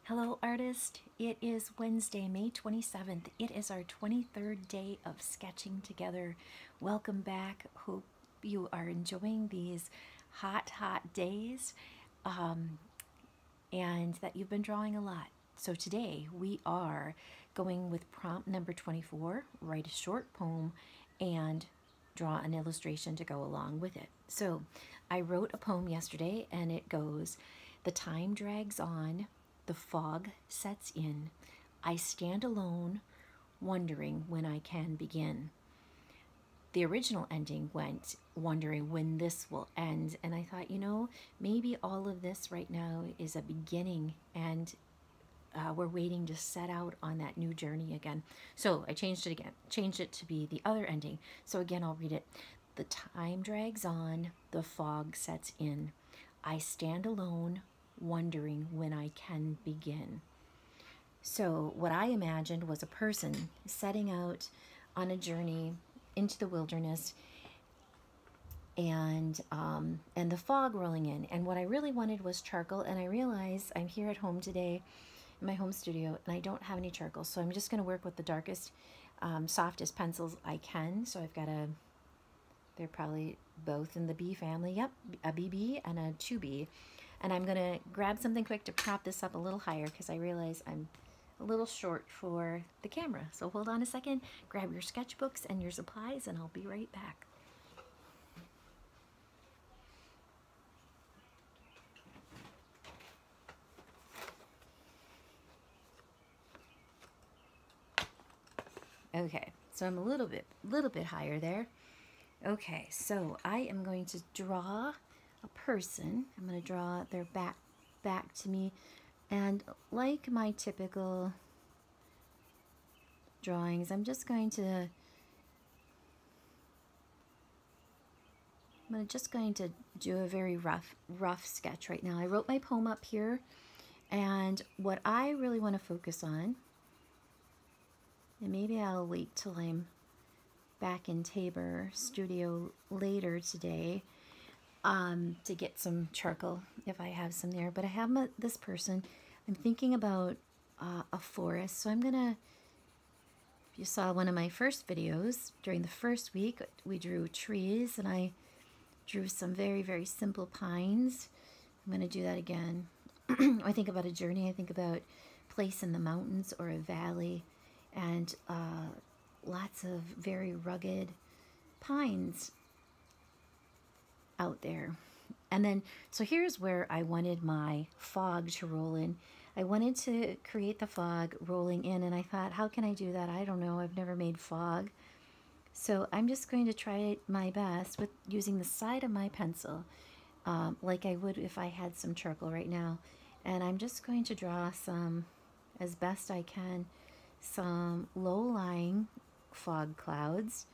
Hello, artist. It is Wednesday, May 27th. It is our 23rd day of sketching together. Welcome back. Hope you are enjoying these hot days and that you've been drawing a lot. So today we are going with prompt number 24, write a short poem and draw an illustration to go along with it. So I wrote a poem yesterday and it goes, the time drags on, the fog sets in, I stand alone, wondering when I can begin. The original ending went, wondering when this will end. And I thought, maybe all of this right now is a beginning and we're waiting to set out on that new journey again. So I changed it again, changed it to be the other ending. So again, I'll read it. The time drags on, the fog sets in. I stand alone, wondering when I can begin. So what I imagined was a person setting out on a journey into the wilderness and the fog rolling in. And what I really wanted was charcoal. And I realized I'm here at home today in my home studio and I don't have any charcoal. So I'm just going to work with the darkest, softest pencils I can. So I've got they're probably both in the B family. Yep, a BB and a 2B. And I'm going to grab something quick to prop this up a little higher because I realize I'm a little short for the camera. So hold on a second, grab your sketchbooks and your supplies, and I'll be right back. Okay, so I'm a little bit higher there. Okay, so I am going to draw a person. I'm going to draw their back to me, and like my typical drawings, I'm just going to do a very rough sketch right now. I wrote my poem up here, and what I really want to focus on, and maybe I'll wait till I'm back in Tabor studio later today to get some charcoal if I have some there. But I have this person. I'm thinking about a forest. So I'm going to, if you saw one of my first videos, during the first week, we drew trees and I drew some very simple pines. I'm going to do that again. I think about a journey. I think about a place in the mountains or a valley and lots of very rugged pines out there. And then, so here's where I wanted my fog to roll in. I wanted to create the fog rolling in, and I thought, how can I do that? I don't know. I've never made fog. So I'm just going to try my best with using the side of my pencil, like I would if I had some charcoal right now. And I'm just going to draw some, as best I can, some low-lying fog clouds.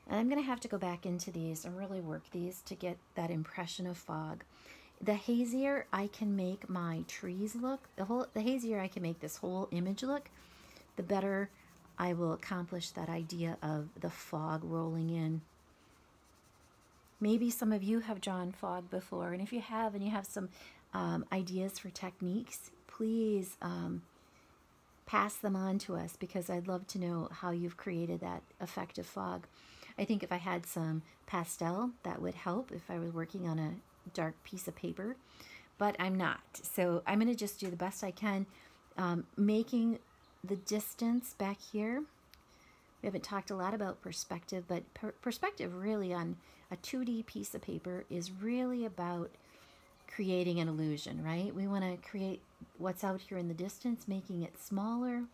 And I'm going to have to go back into these and really work these to get that impression of fog. The hazier I can make my trees look, the hazier I can make this whole image look, the better I will accomplish that idea of the fog rolling in. Maybe some of you have drawn fog before, and if you have and you have some ideas for techniques, please pass them on to us because I'd love to know how you've created that effective fog. I think if I had some pastel, that would help if I was working on a dark piece of paper, but I'm not. So I'm going to just do the best I can, making the distance back here. We haven't talked a lot about perspective, but perspective really on a 2D piece of paper is really about creating an illusion, right? We want to create what's out here in the distance, making it smaller,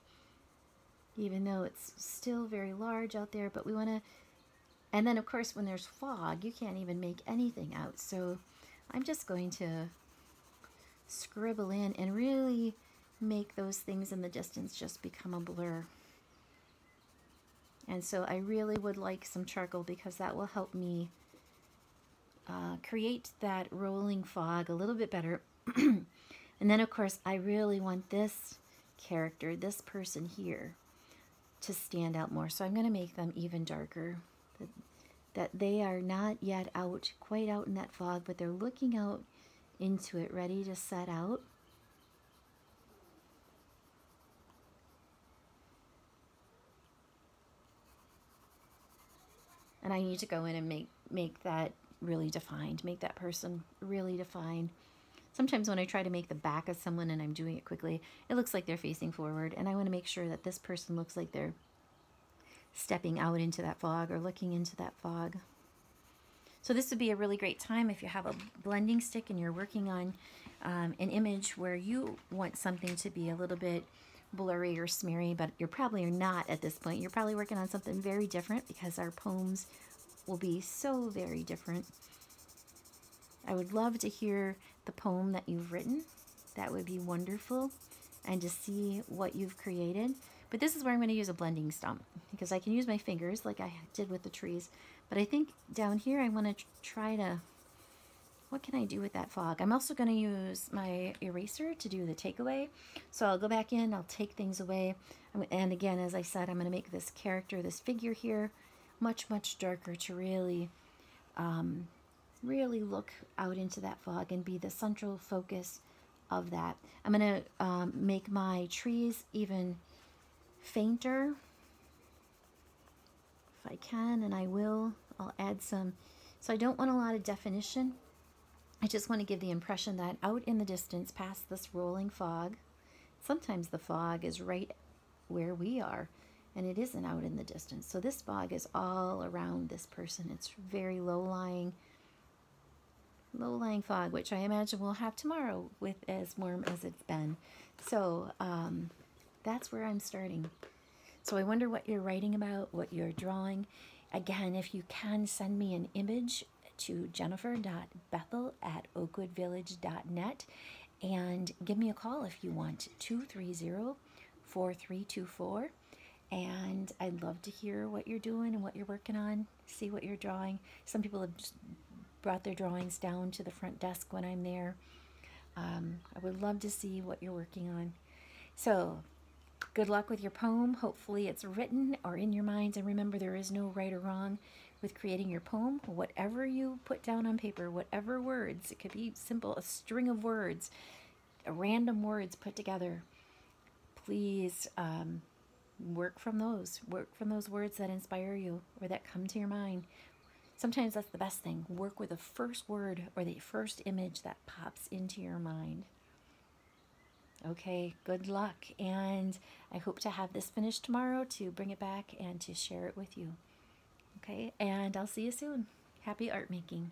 even though it's still very large out there, but we want to. And then, of course, when there's fog, you can't even make anything out. So I'm just going to scribble in and really make those things in the distance just become a blur. And so I really would like some charcoal because that will help me create that rolling fog a little bit better. And then, of course, I really want this character, this person here, to stand out more. So I'm going to make them even darker. That they are not yet quite out in that fog, but they're looking out into it, ready to set out. And I need to go in and make that really defined, make that person really defined. Sometimes when I try to make the back of someone and I'm doing it quickly, it looks like they're facing forward. And I want to make sure that this person looks like they're stepping out into that fog or looking into that fog. So this would be a really great time if you have a blending stick and you're working on an image where you want something to be a little bit blurry or smeary, but you're probably not at this point. You're probably working on something very different because our poems will be so very different. I would love to hear the poem that you've written. That would be wonderful. And to see what you've created. But this is where I'm going to use a blending stump because I can use my fingers like I did with the trees. But I think down here I want to try to, what can I do with that fog? I'm also going to use my eraser to do the takeaway. So I'll go back in, I'll take things away. And again, as I said, I'm going to make this character, this figure here, much, much darker to really, really look out into that fog and be the central focus of that. I'm going to make my trees even fainter if I can, and I will. I'll add some. So I don't want a lot of definition. I just want to give the impression that out in the distance past this rolling fog, sometimes the fog is right where we are and it isn't out in the distance. So this fog is all around this person. It's very low-lying fog, which I imagine we'll have tomorrow with as warm as it's been. So that's where I'm starting. So I wonder what you're writing about, what you're drawing. Again, if you can send me an image to jennifer.bethel@oakwoodvillage.net and give me a call if you want, 230-4324. And I'd love to hear what you're doing and what you're working on, see what you're drawing. Some people have just brought their drawings down to the front desk when I'm there. I would love to see what you're working on. So good luck with your poem. Hopefully it's written or in your minds. And remember, there is no right or wrong with creating your poem. Whatever you put down on paper, whatever words, it could be simple, a string of words, random words put together. Please work from those words that inspire you or that come to your mind. Sometimes that's the best thing. Work with the first word or the first image that pops into your mind. Okay, good luck. And I hope to have this finished tomorrow to bring it back and to share it with you. Okay, and I'll see you soon. Happy art making.